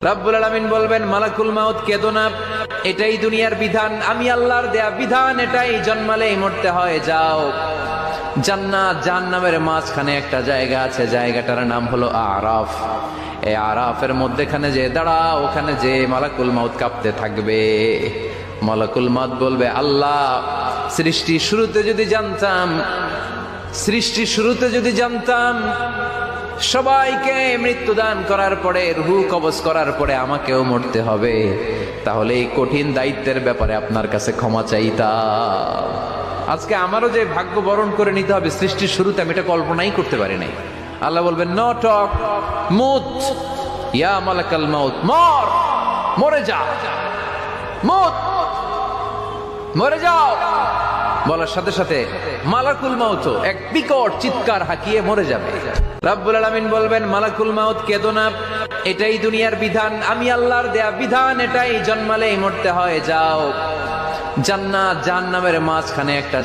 রব্বুল আলামিন বলবেন, মালাকুল মাউত কেঁদো না, এটাই দুনিয়ার বিধান, আমি আল্লাহর দেয়া বিধান, এটাই জন্মালেই মরতে হয়। যাও, জান্নাত জাহান্নামের মাঝখানে একটা জায়গা আছে, জায়গাটার নাম হলো আরাফ। এই আরাফের মধ্যেখানে যে দাঁড়াও, ওখানে যে মালাকুল মাউত কাঁপতে থাকবে। মালাকুল মাউত বলবে, আল্লাহ, সৃষ্টির শুরুতে যদি জানতাম সবাইকে মৃত্যুদান করার পরে, রূহ কবজ করার পরে আমাকেও মরতে হবে, তাহলে এই কঠিন দায়িত্বের ব্যাপারে আপনার কাছে ক্ষমা চাইতাম। আজকে আমারও যে ভাগ্য বরণ করে নিতে হবে সৃষ্টির শুরুতে, আমি এটা কল্পনাই করতে পারি নাই। আল্লাহ বলবেন, নো টক, মুত ইয়া মালাকাল মাউত, মরে যা, মুত, মরে যাও। বলার সাথে সাথে মালাকুল মাউত এক বিকট চিৎকার হাঁকিয়ে মরে যাবে। রব্বুল আলামিন বলবেন, মালাকুল মাউত কেঁদো না, এটাই দুনিয়ার বিধান, আমি আল্লাহর দেয়া বিধান, এটাই জন্মালেই মরতে হয়। যাও, জান্নাত জাহান্নামের মাঝখানে একটা